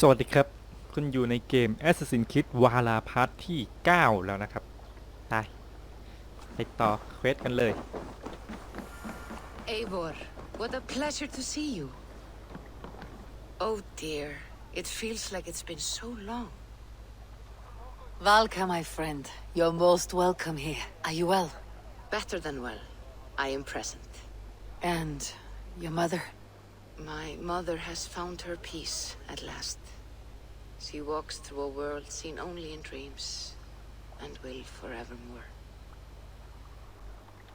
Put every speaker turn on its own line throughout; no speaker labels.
สวัสดีครับคุณอยู่ในเกม Assassin's Creed Valhalla พาร์ทที่ 9 แล้วนะครับไปต่อเควสกันเลย
Eivor, what a pleasure to see you. Oh dear, it feels like it's been so long.
Valka, my friend, you're most welcome here. Are you well?
Better than well. I am present.
And your mother?
My mother has found her peace at last. She walks through a world seen only in dreams, and will forevermore.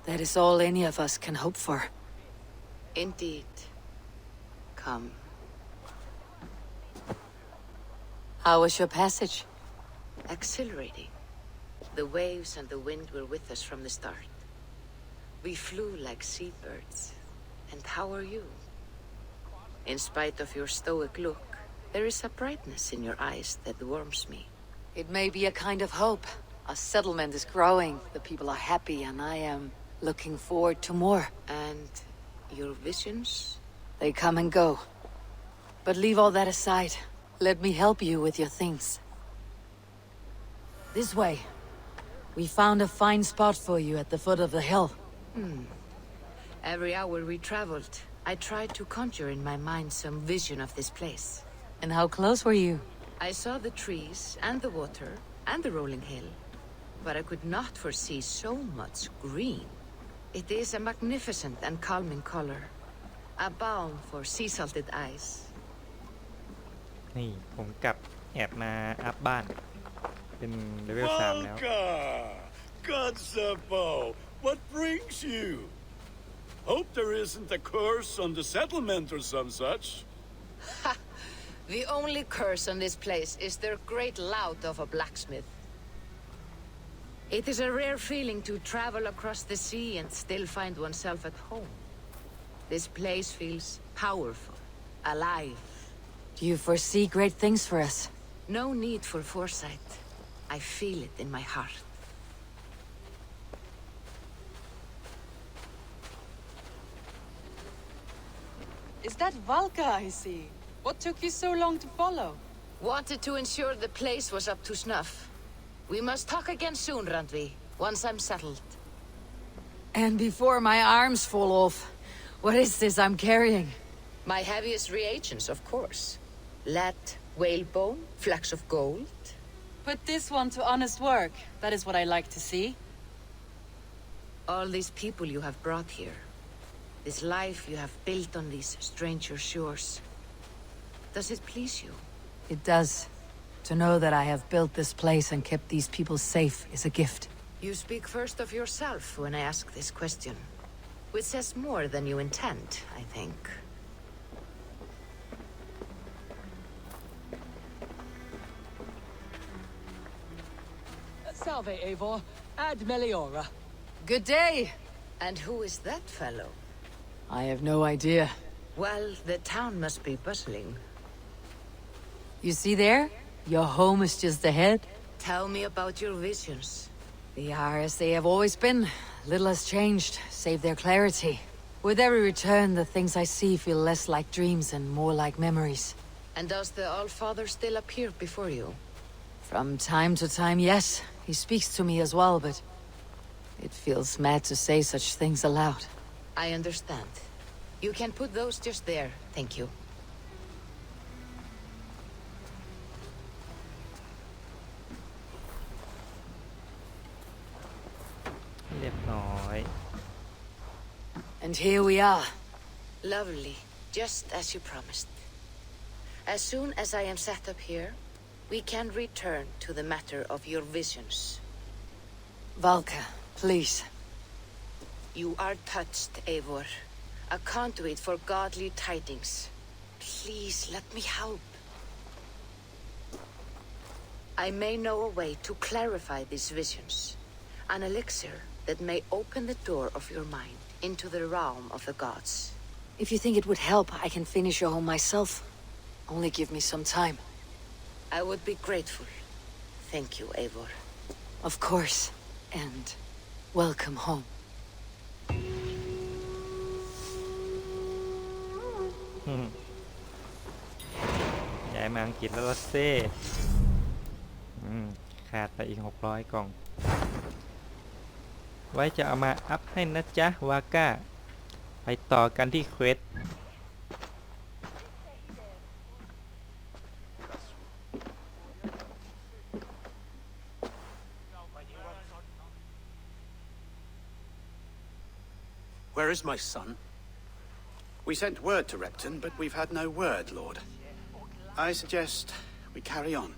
That is all any of us can hope for.
Indeed. Come.
How was your passage?
Exhilarating. The waves and the wind were with us from the start. We flew like seabirds. And how are you? In spite of your stoic look, there is a brightness in your eyes that warms me.
It may be a kind of hope. Our settlement is growing, the people are happy, and I am looking forward to more.
And your visions?
They come and go. But leave all that aside. Let me help you with your things. This way. We found a fine spot for you at the foot of the hill.
Every hour we traveled, I tried to conjure in my mind some vision of this place.
And how close were you?
I saw the trees and the water and the rolling hill, but I could not foresee so much green. It is a magnificent and calming color, a balm for sea-salted eyes.
นี่ผมกลับแอบมาอัพบ้านเป็นเลเวล 3 แล้ว
God Sabo, what brings you? Hope there isn't a curse on the settlement or some such.
The only curse on this place is their great lout of a blacksmith. It is a rare feeling to travel across the sea and still find oneself at home. This place feels powerful, alive.
Do you foresee great things for us?
No need for foresight. I feel it in my heart.
Is that Valka I see? What took you so long to follow?
Wanted to ensure the place was up to snuff. We must talk again soon, Randvi, once I'm settled.
And before my arms fall off, what is this I'm carrying?
My heaviest reagents, of course. Lead, whalebone, flecks of gold.
Put this one to honest work. That is what I like to see.
All these people you have brought here. This life you have built on these stranger shores. Does it please you?
It does. To know that I have built this place and kept these people safe is a gift.
You speak first of yourself when I ask this question, which says more than you intend, I think.
Salve, Eivor. Ad Meliora.
Good day! And who is that fellow?
I have no idea.
Well, the town must be bustling.
You see there? Your home is just ahead.
Tell me about your visions.
They are as they have always been. Little has changed, save their clarity. With every return, the things I see feel less like dreams and more like memories.
And does the All-Father still appear before you?
From time to time, yes. He speaks to me as well, but it feels mad to say such things aloud.
I understand. You can put those just there, thank you.
เรียบร้อย
And here we are.
Lovely, just as you promised. As soon as I am set up here, we can return to the matter of your visions.
Valka, please.
You are touched, Eivor. A conduit for godly tidings. Please let me help. I may know a way to clarify these visions. An elixir that may open the door of your mind into the realm of the gods.
If you think it would help, I can finish your home myself. Only give me some time.
I would be grateful. Thank you, Eivor.
Of course. And welcome home.
ย้าย มาอังกฤษแล้วล่ะเซ่ขาดไปอีก600 กล่อง ไว้จะเอามาอัพให้นะจ๊ะวาก้า ไปต่อกันที่เควส
Where is my son?
We sent word to Repton, but we've had no word, Lord. I suggest we carry on.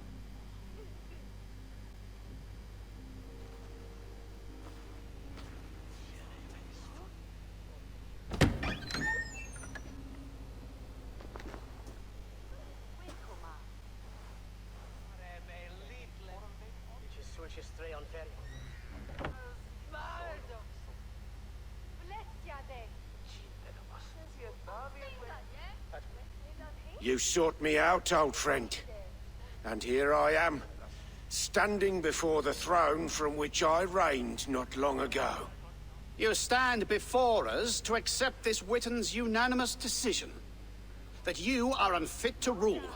You sought me out, old friend. And here I am, standing before the throne from which I reigned not long ago.
You stand before us to accept this Witten's unanimous decision that you are unfit to rule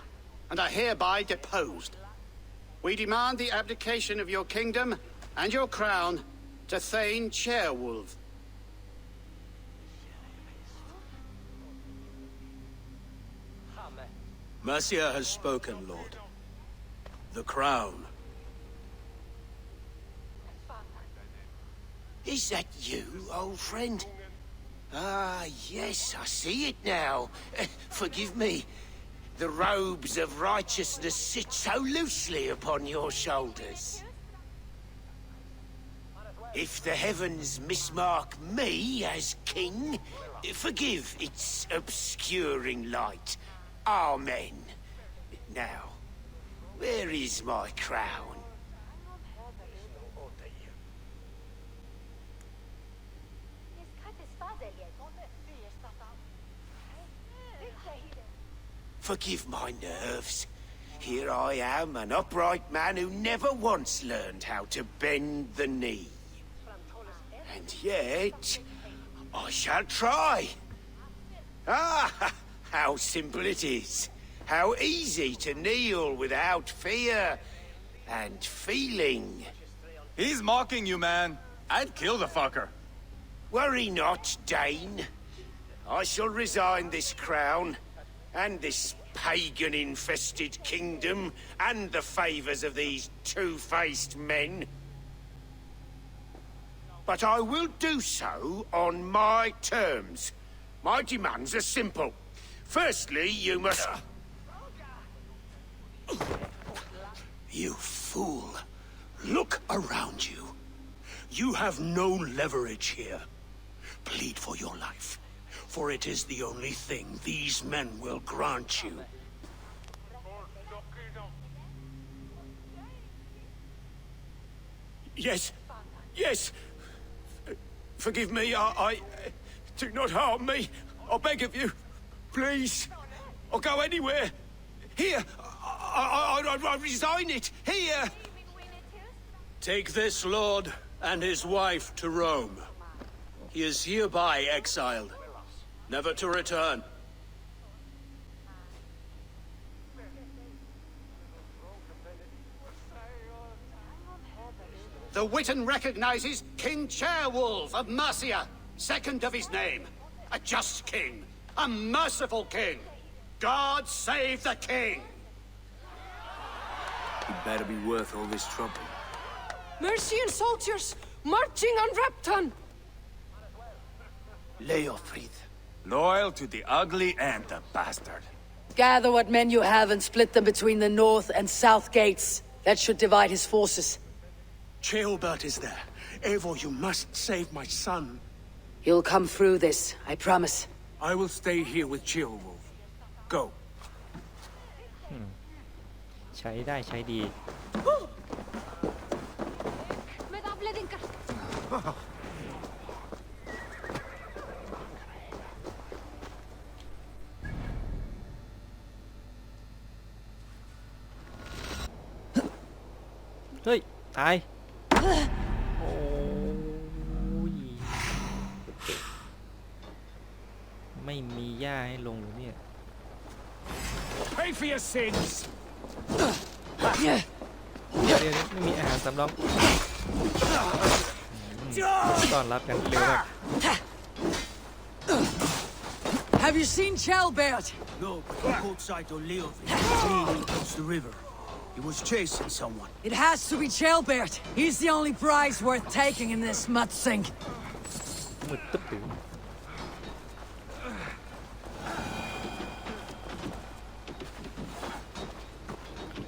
and are hereby deposed. We demand the abdication of your kingdom and your crown to Thane Chairwolf.
Mercia has spoken, Lord. The crown.
Is that you, old friend? Ah, yes, I see it now. Forgive me. The robes of righteousness sit so loosely upon your shoulders. If the heavens mismark me as king, forgive its obscuring light. Amen. Now, where is my crown? Forgive my nerves. Here I am, an upright man who never once learned how to bend the knee. And yet, I shall try. Ah, how simple it is. How easy to kneel without fear and feeling.
He's mocking you, man. I'd kill the fucker.
Worry not, Dane. I shall resign this crown, and this pagan-infested kingdom, and the favours of these two-faced men. But I will do so on my terms. My demands are simple. Firstly, you must...
You fool. Look around you. You have no leverage here. Plead for your life, for it is the only thing these men will grant you.
Yes. Yes. Forgive me, I... Do not harm me. I beg of you. Please. I'll go anywhere. Here. I resign it. Here.
Take this lord and his wife to Rome. He is hereby exiled, never to return.
The Witten recognizes King Chairwolf of Mercia, second of his name. A just king, a merciful king. God save the king!
It better be worth all this trouble.
Mercian soldiers marching on Repton!
Leofrid.
Loyal to the ugly and the bastard.
Gather what men you have and split them between the north and south gates. That should divide his forces.
Ceolbert is there. Eivor, you must save my son.
You'll come through this, I promise.
I will stay here with Ceolwolf. Go.
ใช้ได้ใช้ดี เฮ้ย ตาย โอ้ย ไม่มีหญ้าให้ลงหรือเนี่ย
pay for your sins.
เดี๋ยวไม่มีอาหารสำรองต้อนรับกันเร็วมาก
Have you seen Chalbert?
No, but the cold sight of Leo fleeing across the river. He was chasing someone.
It has to be Chalbert. He's the only prize worth taking in this mud sink.
มืดตึ๊บตึ๊บ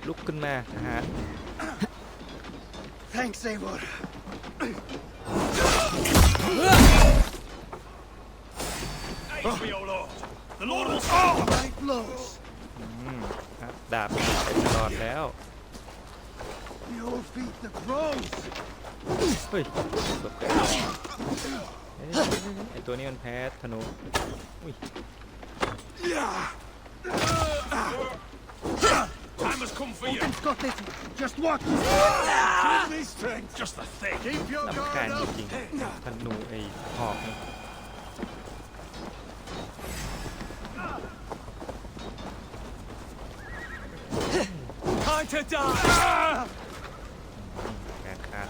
ลุกขึ้นมาทหาร
Thanks, Eivor.
Aid me, O Lord. The Lord will
Right blows.
ดาบไปตลอดแล้ว
Your feet the crows.
เฮ้ยตกใจไอตัวนี้มันแพ้ธนูอุ้ย
Time has come for you.
Got it. Just watch.
Give me strength. Just the thing.
Keep your
ลำคาญ
guard
จ
up.
ริงๆธนูไอ้หอกนี่
Time to die.
แขนขาด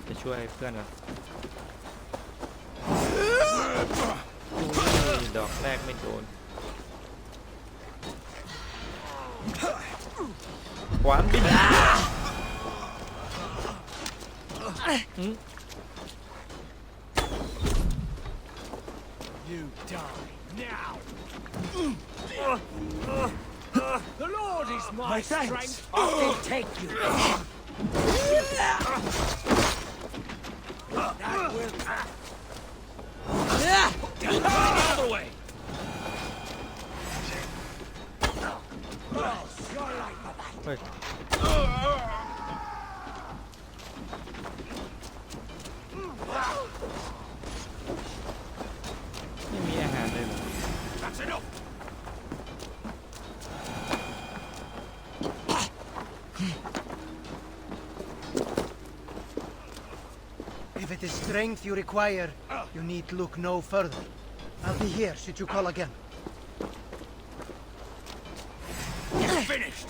ไปช่วยเพื่อนก่อนดอกแรกไม่โดนขวานบิน
You die now. The Lord is my strength.
I'll take you.
Out of the way.
เฮ้ยไม่มีอาหารเลยเหรอ
That's enough.
If it is strength you require, you need look no further. I'll be here should you call again.
Finished.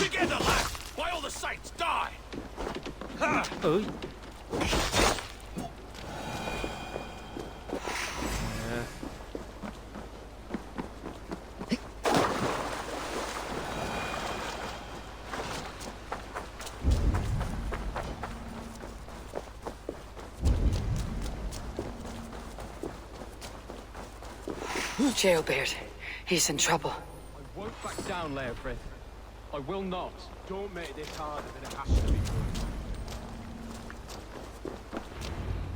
Together, lads. While all the sights die.
เอ้ย
Chalbert. He's in trouble.
I won't back down, Leofrith. I will not. Don't make this harder than it has to be.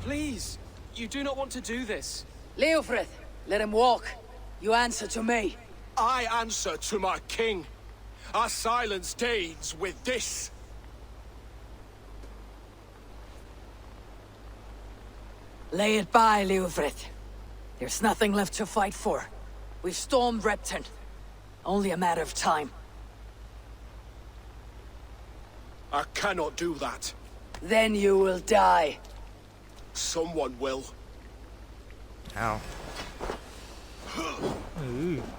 Please, you do not want to do this.
Leofrith, let him walk. You answer to me.
I answer to my king. I silence deeds with this.
Lay it by, Leofrith. There's nothing left to fight for. We've stormed Repton. Only a matter of time.
I cannot do that.
Then you will die.
Someone will.
อ้าว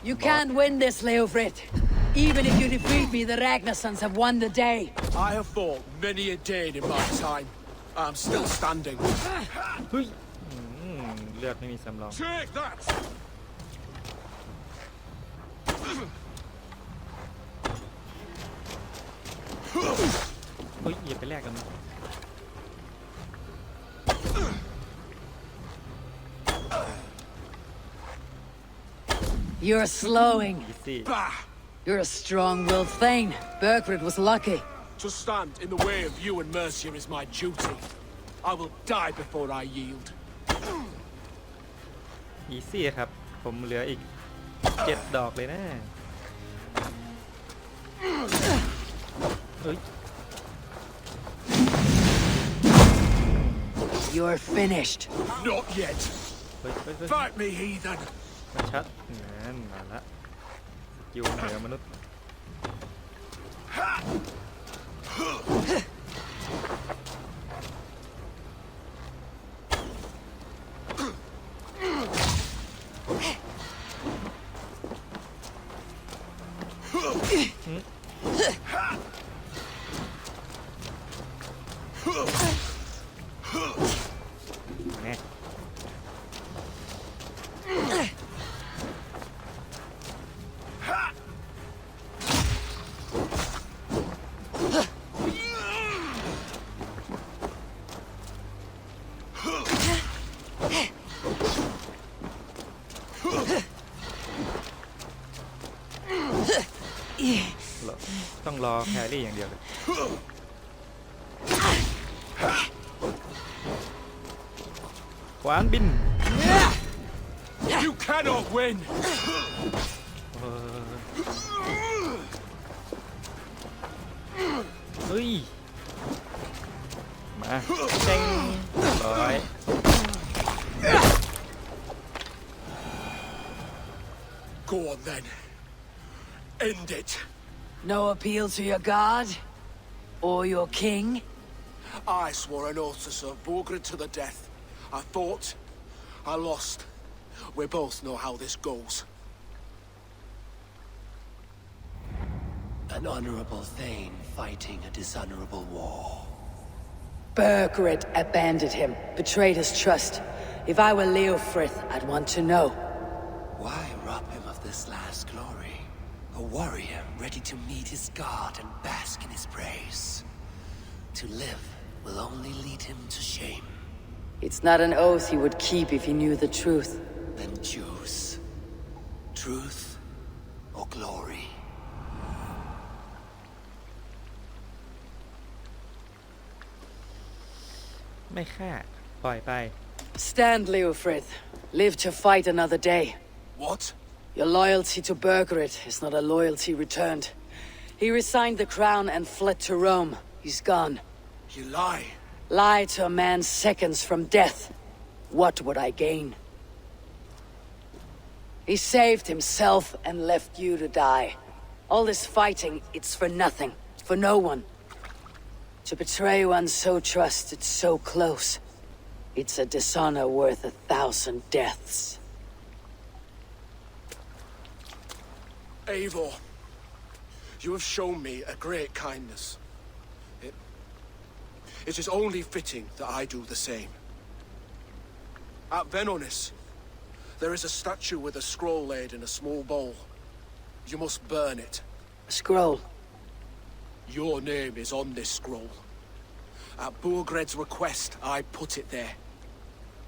You can't win this, Leofrith. Even if you defeat me, the Ragnarsons have won the day.
I have fought many a day in my time. I'm still standing.
เฮ้ยเลือดไม่มีสำรอง
Take that.
เฮ้ยอย่าไปแลกกัน
You're slowing.
อีซี่
Bah!
You're a strong-willed Thane. Berkred was lucky.
To stand in the way of you and Mercia is my duty. I will die before I yield.
อีซี่ครับผมเหลืออีก7 ดอกเลยนะเฮ้ย
You're finished.
Not yet.
เฮ้ย
Fight me, heathen.
มาชัดนั่นมาละสกิลเหนือมนุษย์ แน่ต้องรอแครี่อย่างเดียวเลยขวานบิน
You cannot win!
เฮ้ย มาเต็งร้อย
Go on then. End it.
No appeal to your god? Or your king?
I swore an oath to serve Borgred to the death. I fought. I lost. We both know how this goes.
An honorable Thane fighting a dishonorable war.
Bergred abandoned him, betrayed his trust. If I were Leofrith, I'd want to know.
Why rob him of this last glory? A warrior ready to meet his god and bask in his praise. To live will only lead him to shame.
It's not an oath he would keep if he knew the truth.
Then choose. Truth or glory.
ไม่ฆ่าปล่อยไป
Stand, Leofrith. Live to fight another day.
What?
Your loyalty to Bergred is not a loyalty returned. He resigned the crown and fled to Rome. He's gone.
You lie.
Lie to a man seconds from death. What would I gain? He saved himself and left you to die. All this fighting, it's for nothing. For no one. To betray one so trusted, so close. It's a dishonor worth 1,000 deaths.
Eivor, you have shown me a great kindness. It is only fitting that I do the same. At Venonis, there is a statue with a scroll laid in a small bowl. You must burn it.
A scroll?
Your name is on this scroll. At Borgred's request, I put it there.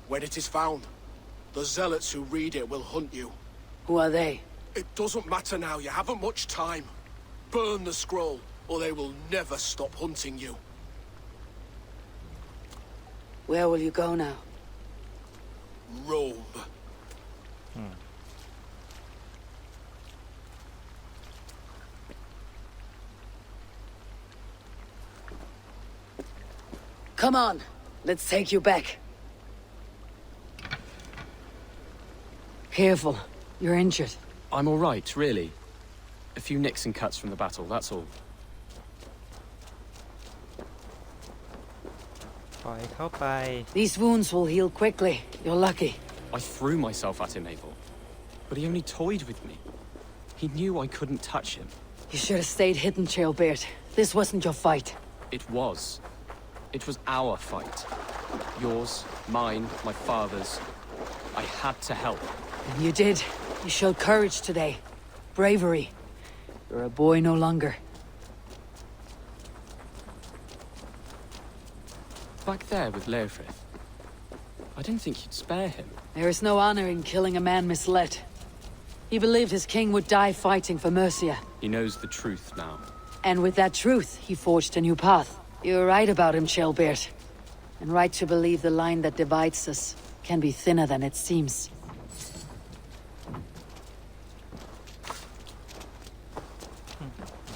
When it is found, the zealots who read it will hunt you.
Who are they?
It doesn't matter now, you haven't much time. Burn the scroll, or they will never stop hunting you.
Where will you go now?
Rome.
Come on, let's take you back. Careful, you're injured.
I'm all right, really. A few nicks and cuts from the battle, that's all.
ปล่อยเข้าไป
These wounds will heal quickly. You're lucky.
I threw myself at him, Abel. But he only toyed with me. He knew I couldn't touch him.
You should have stayed hidden, Chaelbeard. This wasn't your fight.
It was. It was our fight. Yours, mine, my father's. I had to help.
And you did. You showed courage today. Bravery. You're a boy no longer.
Back there with Leofrith. I didn't think you'd spare him.
There is no honor in killing a man misled. He believed his king would die fighting for Mercia.
He knows the truth now.
And with that truth, he forged a new path. You're right about him, Chaelbeard. And right to believe the line that divides us can be thinner than it seems.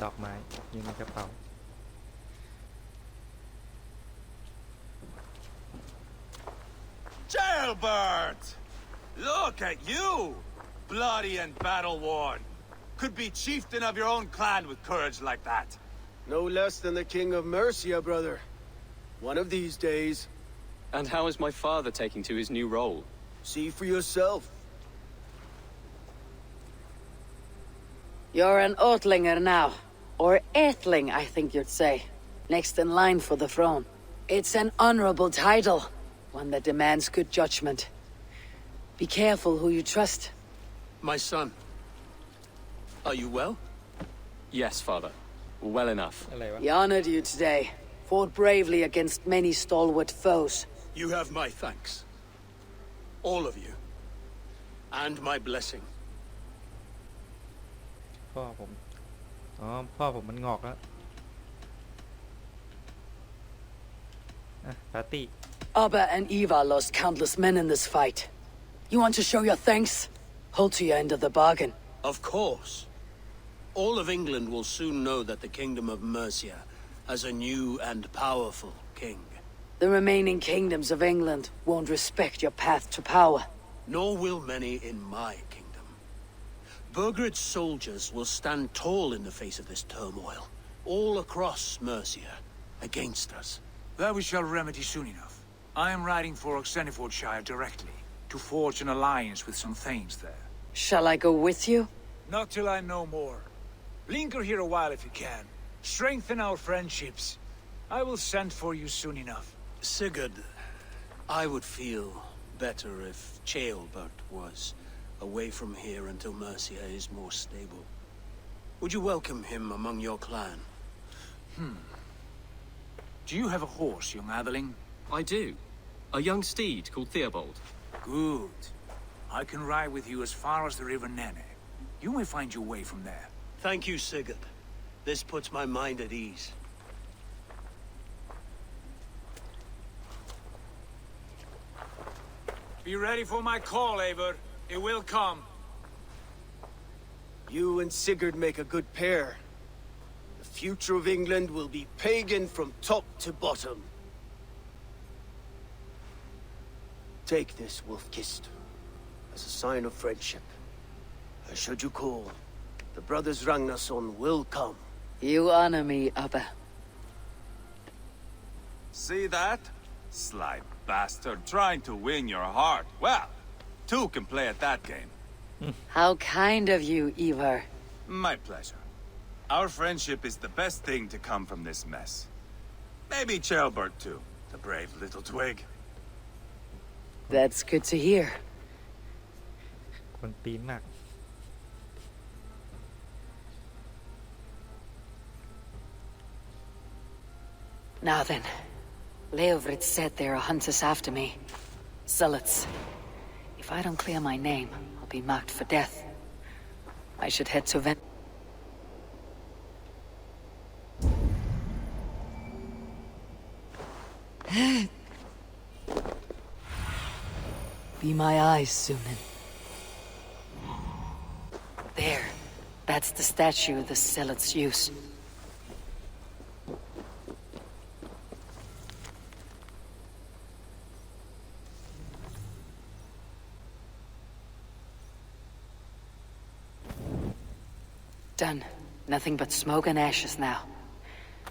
ดอกไม้อยู่ในกระเป๋า
Jailbird! Look at you! Bloody and battle-worn. Could be chieftain of your own clan with courage like that.
No less than the king of Mercia, brother. One of these days.
And how is my father taking to his new role?
See for yourself.
You're an Ortlinger now. Or Earthling, I think you'd say. Next in line for the throne. It's an honorable title, one that demands good judgment. Be careful who you trust.
My son. Are you well?
Yes, father. Well enough.
อะไรวะ
He honored you today. Fought bravely against many stalwart foes.
You have my thanks. All of you. And my blessing.
พ่อผมอ๋อพ่อผมมันงอกแล้วอ่ะปาร์ตี้
Abba and Eva lost countless men in this fight. You want to show your thanks? Hold to your end of the bargain.
Of course. All of England will soon know that the Kingdom of Mercia has a new and powerful king.
The remaining kingdoms of England won't respect your path to power.
Nor will many in my kingdom. Burgred's soldiers will stand tall in the face of this turmoil, all across Mercia, against us.
That we shall remedy soon enough. I am riding for Oxenfordshire directly, to forge an alliance with some thanes there.
Shall I go with you?
Not till I know more. Linger here a while if you can. Strengthen our friendships. I will send for you soon enough.
Sigurd, I would feel better if Ceolbert was away from here until Mercia is more stable. Would you welcome him among your clan?
Do you have a horse, young Atheling?
I do. A young steed called Theobald.
Good. I can ride with you as far as the River Nene. You may find your way from there.
Thank you, Sigurd. This puts my mind at ease.
Be ready for my call, Eivor. It will come.
You and Sigurd make a good pair. The future of England will be pagan from top to bottom. Take this, Wolf-Kissed, as a sign of friendship. And should you call, the brothers Ragnarsson will come.
You honor me, Abba.
See that? Sly bastard trying to win your heart. Well, two can play at that game.
How kind of you, Ivar.
My pleasure. Our friendship is the best thing to come from this mess. Maybe Ceolbert too, the brave little twig.
That's good to hear.
คนตีนมาก
Now then, Leofrid said there are hunters after me. Zealots. If I don't clear my name, I'll be marked for death. I should head to Ven... Be my eyes, Sunan. There. That's the statue the zealots use. Done. Nothing but smoke and ashes now.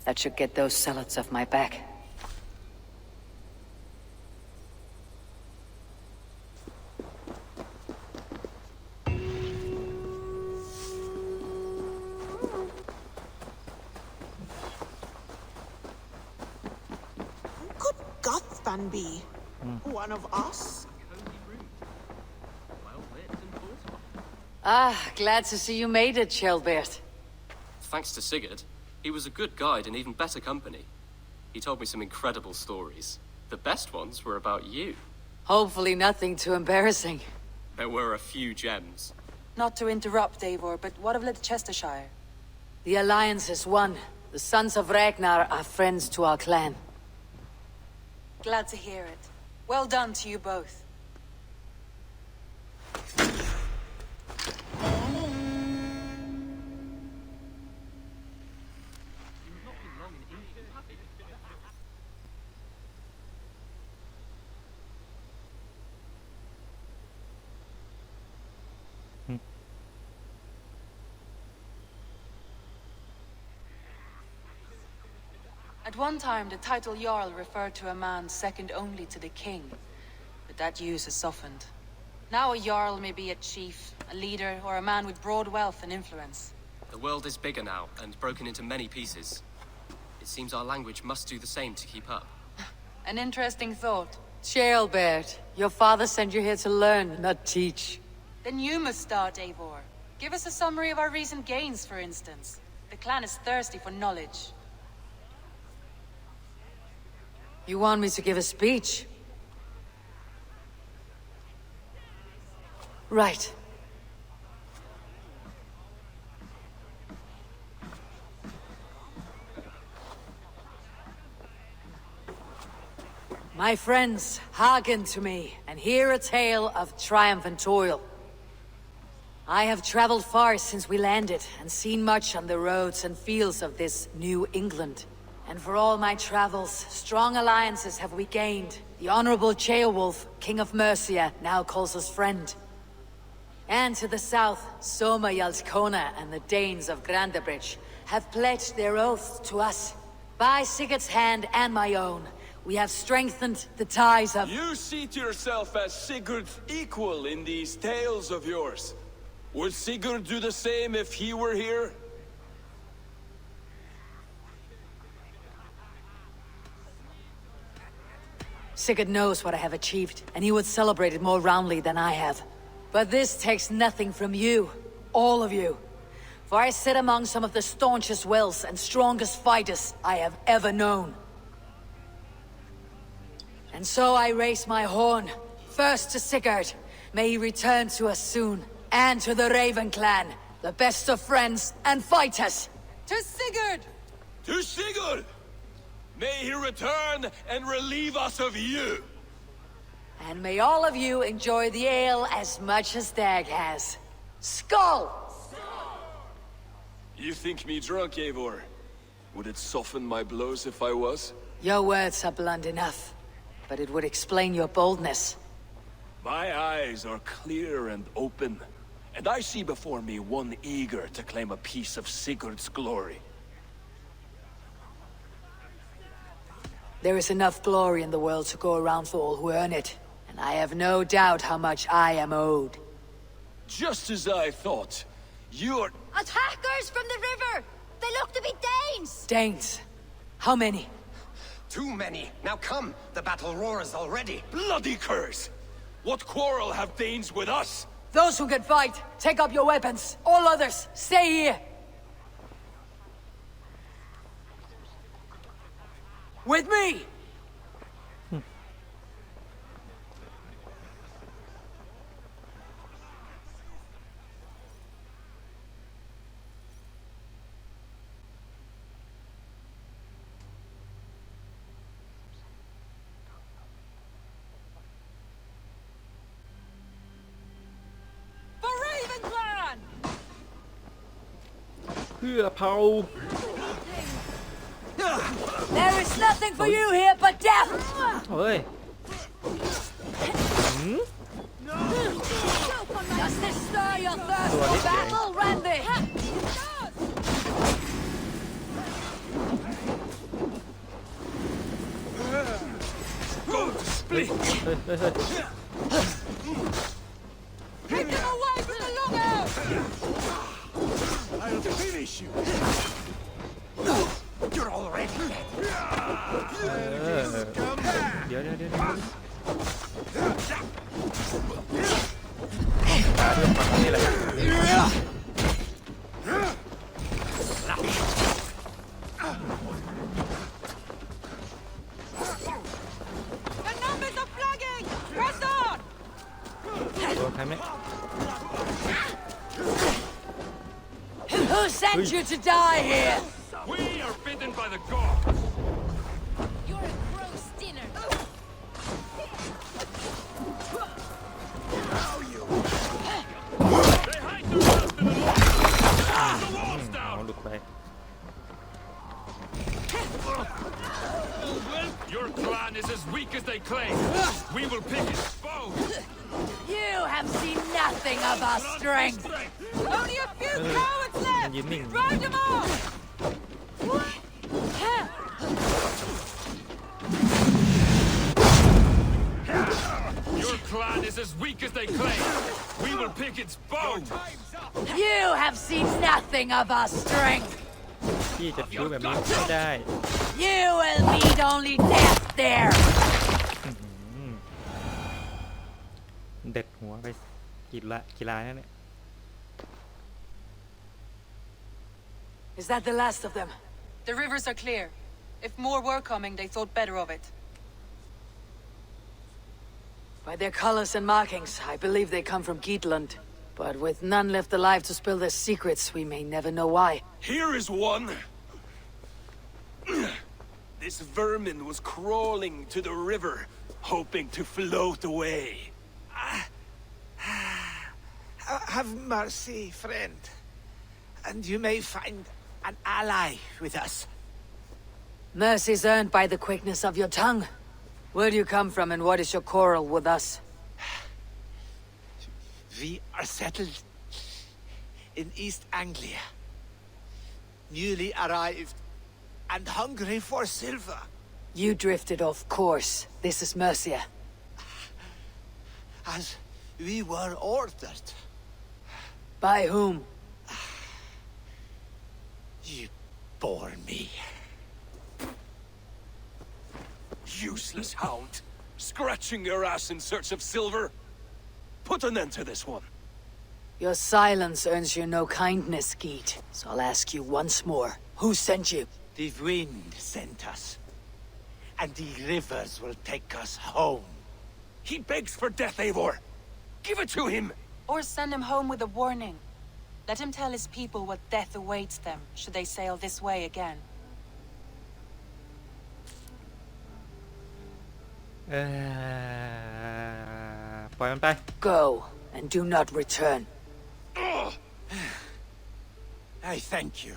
That should get those zealots off my back.
Could Gothban be? One of us?
Ah, glad to see you made it, Ceolbert.
Thanks to Sigurd. He was a good guide and even better company. He told me some incredible stories. The best ones were about you.
Hopefully nothing too embarrassing.
There were a few gems.
Not to interrupt, Eivor, but what of Leicestershire?
The Alliance is one. The sons of Ragnar are friends to our clan.
Glad to hear it. Well done to you both. At one time, the title Jarl referred to a man second only to the king, but that use has softened. Now a Jarl may be a chief, a leader, or a man with broad wealth and influence.
The world is bigger now and broken into many pieces. It seems our language must do the same to keep up.
An interesting thought.
Jailbird, your father sent you here to learn, not teach.
Then you must start, Eivor. Give us a summary of our recent gains, for instance. The clan is thirsty for knowledge.
You want me to give a speech? Right. My friends, hearken to me, and hear a tale of triumph and toil. I have traveled far since we landed, and seen much on the roads and fields of this New England. And for all my travels, strong alliances have we gained. The Honorable Ceolwulf, King of Mercia, now calls us friend. And to the south, Soma Yalskona and the Danes of Grandebridge have pledged their oaths to us. By Sigurd's hand and my own, we have strengthened the ties of—
You seat yourself as Sigurd's equal in these tales of yours. Would Sigurd do the same if he were here?
Sigurd knows what I have achieved, and he would celebrate it more roundly than I have. But this takes nothing from you, all of you. For I sit among some of the staunchest wills and strongest fighters I have ever known. And so I raise my horn, first to Sigurd. May he return to us soon. And to the Raven clan, the best of friends and fighters.
To Sigurd!
To Sigurd! May he return and relieve us of you!
And may all of you enjoy the ale as much as Dag has. Skull!
You think me drunk, Eivor? Would it soften my blows if I was?
Your words are blunt enough, but it would explain your boldness.
My eyes are clear and open, and I see before me one eager to claim a piece of Sigurd's glory.
There is enough glory in the world to go around for all who earn it, and I have no doubt how much I am owed.
Just as I thought. You're—
Attackers from the river! They look to be Danes!
Danes? How many?
Too many. Now come, the battle roars already.
Bloody curse! What quarrel have Danes with us?
Those who can fight, take up your weapons. All others, stay here. With me! There is nothing for you here but death!
เฮ้ย
Does this stir your thirst for battle, Randy?
Go to split!
Keep them away from the longhouse!
I'll finish you!
You're already dead.
เดี๋ยวตาด้วยฝั่งนี้แหละ
The numbers are flagging! Press on!
โดนใครไหม
Who sent you to die here?
We are bidden by the gods!
You're a gross dinner!
They hide themselves in the wall! The walls
เอา
down!
หลุดไป
Your clan is as weak as they claim. We will pick its bones.
You have seen nothing of our strength.
Only a few cowards
มัน
left!
ยืนนิ่ง
Round them off!
Your clan is is as weak as they claim. We will pick its bone.
You have seen nothing of our strength.
พี่จะคิ้วแบบนี้ไม่ได้
You will meet only death there.
เด็ดหัวไปกี่ลายนั่นเนี่ย
Is that the last of them?
The rivers are clear. If more were coming, they thought better of it.
By their colors and markings, I believe they come from Geatland. But with none left alive to spill their secrets, we may never know why.
Here is one. This vermin was crawling to the river, hoping to float away.
Have mercy, friend. And you may find an ally with us.
Mercy's earned by the quickness of your tongue. Where do you come from and what is your quarrel with us?
We are settled in East Anglia. Newly arrived and hungry for silver.
You drifted off course. This is Mercia.
As we were ordered.
By whom?
You bore me.
Useless hound. Scratching your ass in search of silver. Put an end to this one.
Your silence earns you no kindness, Geet. So I'll ask you once more. Who sent you?
The wind sent us. And the rivers will take us home.
He begs for death, Eivor. Give it to him.
Or send him home with a warning. Let him tell his people what death awaits them should they sail this way again.
ปล่อยมันไป
Go, and do not return.
I thank you.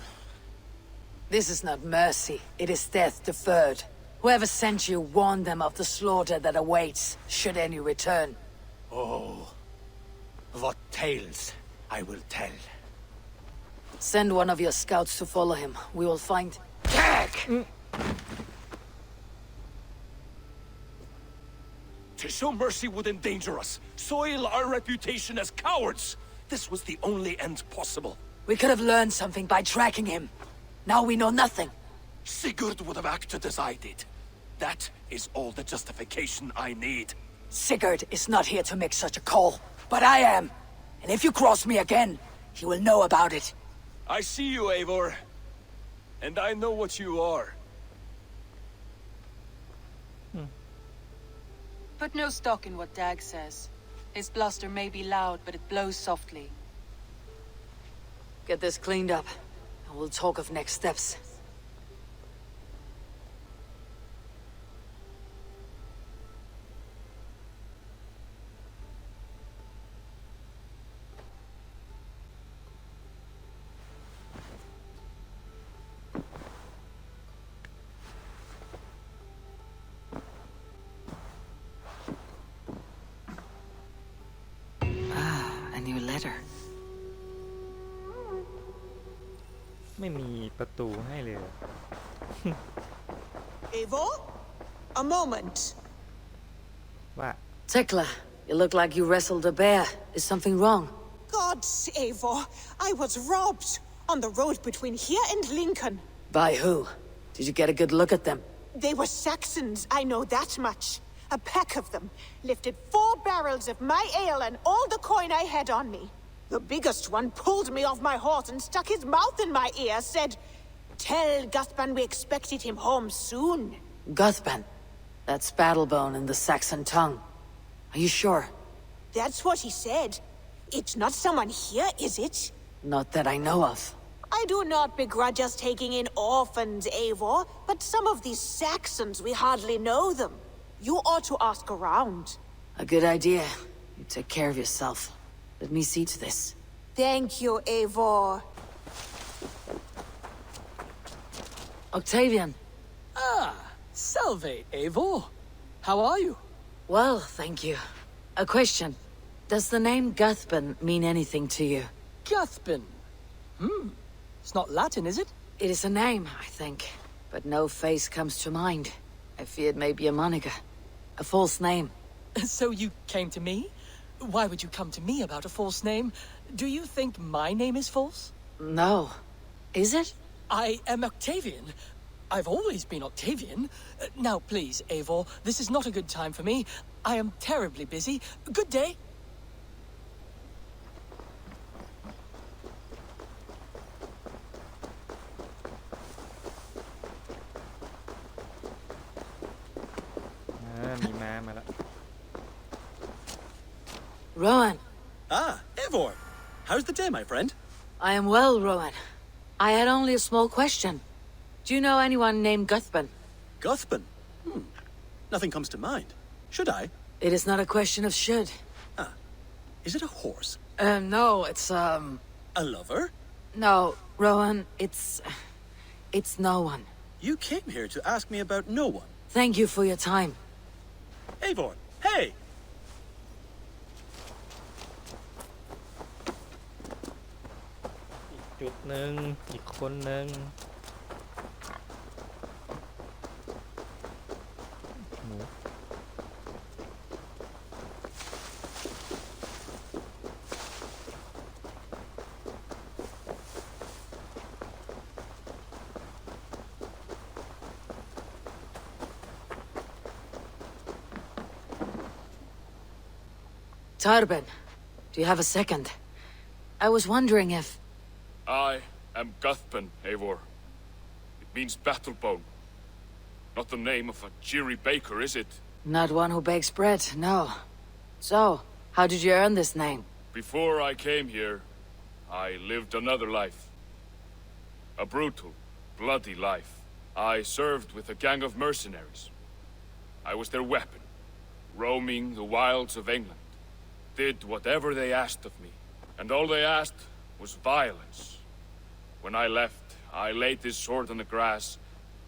This is not mercy. It is death deferred. Whoever sent you warned them of the slaughter that awaits, should any return.
Oh, what tales I will tell.
Send one of your scouts to follow him. We will find... Gag!
To show mercy would endanger us, soil our reputation as cowards. This was the only end possible.
We could have learned something by tracking him. Now we know nothing.
Sigurd would have acted as I did. That is all the justification I need.
Sigurd is not here to make such a call, but I am. And if you cross me again, he will know about it.
I see you, Eivor. And I know what you are.
Put no stock in what Dag says. His bluster may be loud, but it blows softly.
Get this cleaned up, and we'll talk of next steps. A new letter.
ไม่มีประตูให้เลย
Eivor? A moment.
What?
Tekla, you look like you wrestled a bear. Is something wrong?
Gods, Eivor, I was robbed on the road between here and Lincoln.
By who? Did you get a good look at them?
They were Saxons, I know that much. A pack of them lifted 4 barrels of my ale and all the coin I had on me. The biggest one pulled me off my horse and stuck his mouth in my ear, said, "Tell Guthban we expected him home soon."
Guthban? That's Battlebone in the Saxon tongue. Are you sure?
That's what he said. It's not someone here, is it?
Not that I know of.
I do not begrudge us taking in orphans, Eivor, but some of these Saxons, we hardly know them. You ought to ask around.
A good idea. You take care of yourself. Let me see to this.
Thank you, Eivor.
Octavian.
Ah, salve, Eivor. How are you?
Well, thank you. A question. Does the name Guthban mean anything to you?
Guthban? It's not Latin, is it?
It is a name, I think. But no face comes to mind. I fear it may be a moniker. A false name.
So you came to me? Why would you come to me about a false name? Do you think my name is false?
No. Is it?
I am Octavian. I've always been Octavian. Now, please, Eivor, this is not a good time for me. I am terribly busy. Good day.
มีม้ามาแล้ว
Rowan.
Ah, Eivor. How's the day, my friend?
I am well, Rowan. I had only a small question. Do you know anyone named Guthban?
Guthban? Nothing comes to mind. Should I?
It is not a question of should.
Is it a horse?
No, it's,
A lover?
No, Rowan, it's no one.
You came here to ask me about no one.
Thank you for your time.
Eivor, hey!
อีกจุดหนึ่งอีกคนหนึ่งหมู
Tarben, do you have a second? I was wondering if...
I am Guthban, Eivor. It means battlebone. Not the name of a cheery baker, is it?
Not one who bakes bread, no. So, how did you earn this name?
Before I came here, I lived another life. A brutal, bloody life. I served with a gang of mercenaries. I was their weapon, roaming the wilds of England. Did whatever they asked of me. And all they asked was violence. When I left, I laid this sword on the grass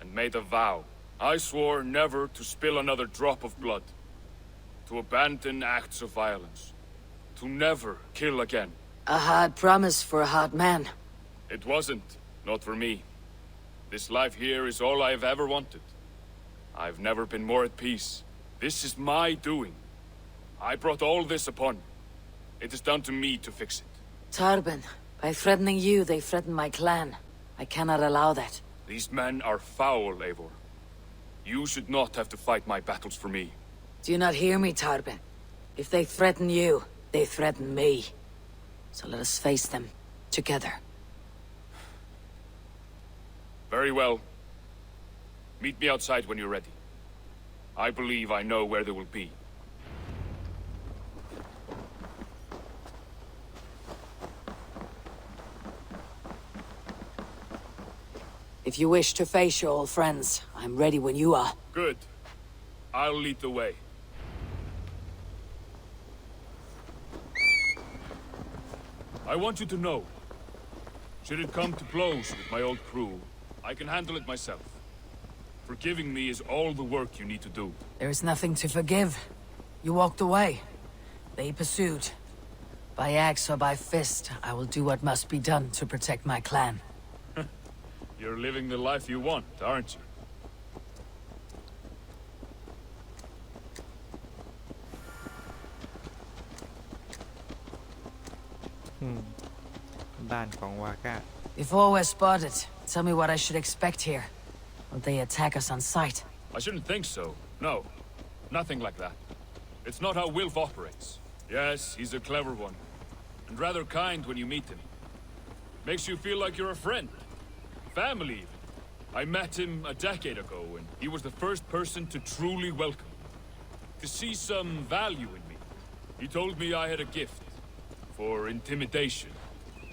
and made a vow. I swore never to spill another drop of blood. To abandon acts of violence. To never kill again.
A hard promise for a hard man.
It wasn't. Not for me. This life here is all I've ever wanted. I've never been more at peace. This is my doing. I brought all this upon you. It is down to me to fix it.
Tarben, by threatening you, they threaten my clan. I cannot allow that.
These men are foul, Eivor. You should not have to fight my battles for me.
Do you not hear me, Tarben? If they threaten you, they threaten me. So let us face them, together.
Very well. Meet me outside when you're ready. I believe I know where they will be.
If you wish to face your old friends, I'm ready when you are.
Good. I'll lead the way. I want you to know, should it come to blows with my old crew, I can handle it myself. Forgiving me is all the work you need to do.
There is nothing to forgive. You walked away. They pursued. By axe or by fist, I will do what must be done to protect my clan.
You're living the life you want, aren't you?
บ้านของวาก้า
Before we're spotted, tell me what I should expect here. Will they attack us on sight?
I shouldn't think so. No. Nothing like that. It's not how Wilf operates. Yes, he's a clever one. And rather kind when you meet him. Makes you feel like you're a friend. Family, even. I met him a decade ago, and he was the first person to truly welcome me. To see some value in me. He told me I had a gift. For intimidation.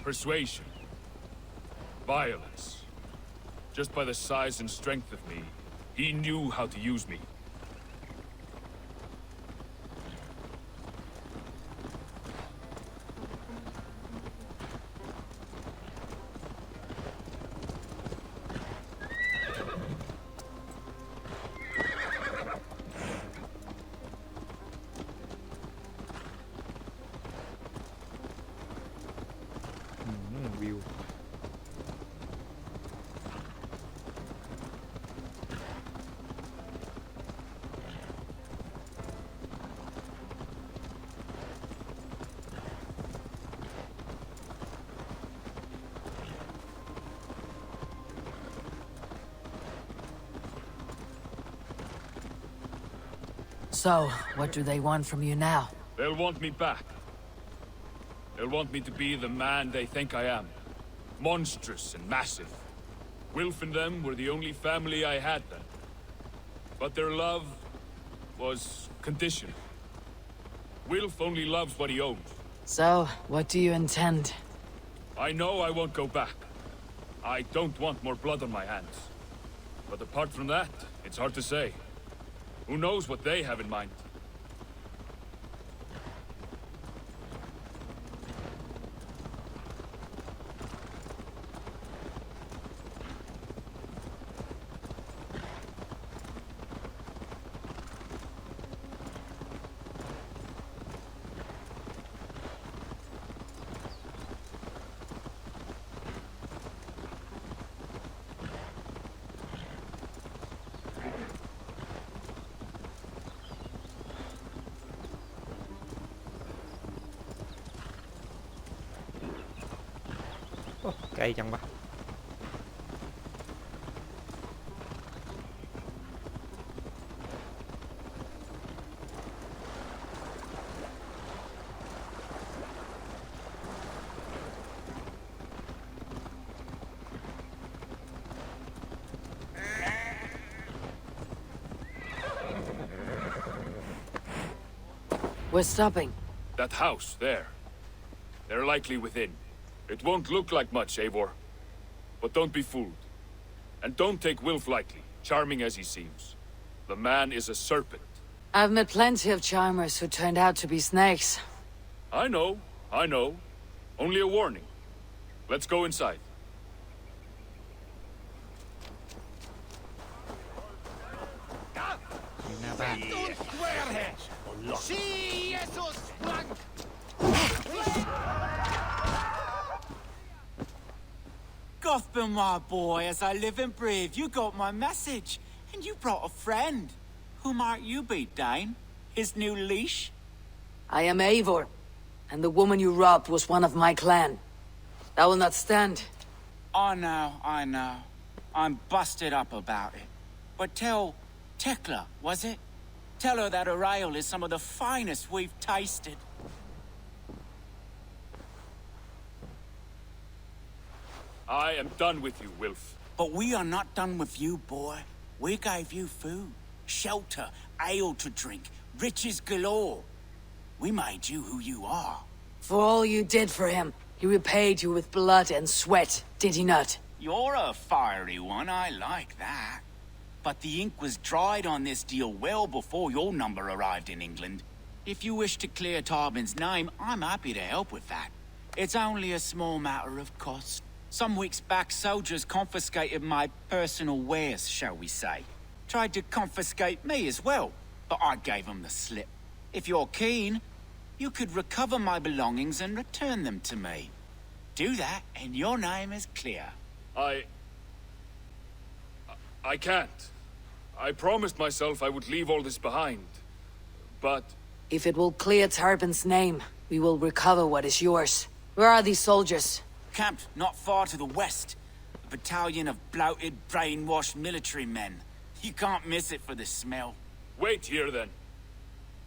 Persuasion. Violence. Just by the size and strength of me, he knew how to use me.
View.
So, what do they want from you now?
They'll want me back. They'll want me to be the man they think I am. Monstrous and massive. Wilf and them were the only family I had then. But their love was conditional. Wilf only loves what he owns.
So, what do you intend?
I know I won't go back. I don't want more blood on my hands. But apart from that, it's hard to say. Who knows what they have in mind?
Oh, ไกลจังวะ
We're stopping.
That house, there. They're likely within. It won't look like much, Eivor. But don't be fooled. And don't take Wilf lightly, charming as he seems. The man is a serpent.
I've met plenty of charmers who turned out to be snakes.
I know. Only a warning. Let's go inside.
Gotham, my boy, as I live and breathe, you got my message. And you brought a friend. Who might you be, Dane? His new leash?
I am Eivor, and the woman you robbed was one of my clan. That will not stand.
I know. I'm busted up about it. But tell Tekla, was it? Tell her that her ale is some of the finest we've tasted.
I am done with you, Wilf.
But we are not done with you, boy. We gave you food, shelter, ale to drink, riches galore. We made you who you are.
For all you did for him, he repaid you with blood and sweat, did he not?
You're a fiery one, I like that. But the ink was dried on this deal well before your number arrived in England. If you wish to clear Tarbin's name, I'm happy to help with that. It's only a small matter of cost. Some weeks back, soldiers confiscated my personal wares, shall we say. Tried to confiscate me as well, but I gave them the slip. If you're keen, you could recover my belongings and return them to me. Do that, and your name is clear.
I can't. I promised myself I would leave all this behind. But...
If it will clear Tarbin's name, we will recover what is yours. Where are these soldiers?
Camped not far to the west. A battalion of bloated, brainwashed military men. You can't miss it for the smell.
Wait here, then.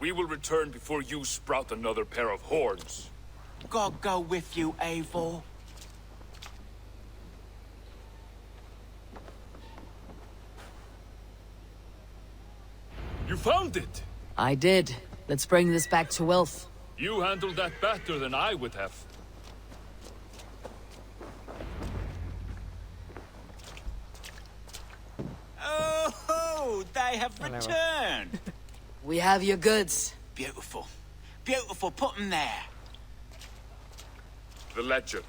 We will return before you sprout another pair of horns.
God go with you, Eivor.
You found it!
I did. Let's bring this back to Wilf.
You handled that better than I would have.
Oh, they have returned!
We have your goods.
Beautiful. Beautiful, put them there.
The ledger.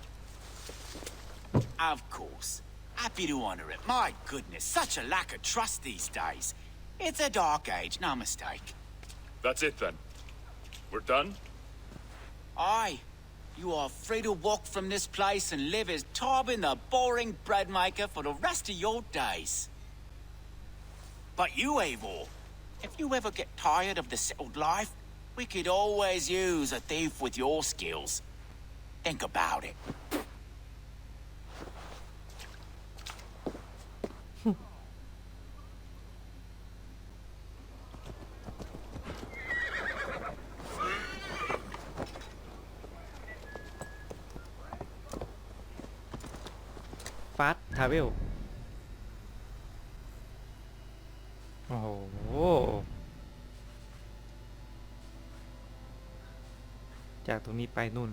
Of course. Happy to honor it. My goodness, such a lack of trust these days. It's a dark age, no mistake.
That's it, then. We're done?
Aye. You are free to walk from this place and live as Tarbin the boring bread maker for the rest of your days. But you, Eivor, if you ever get tired of the settled life, we could always use a thief with your skills. Think about it.
fast travel โอ้โหจากตรงนี้ไปนู่น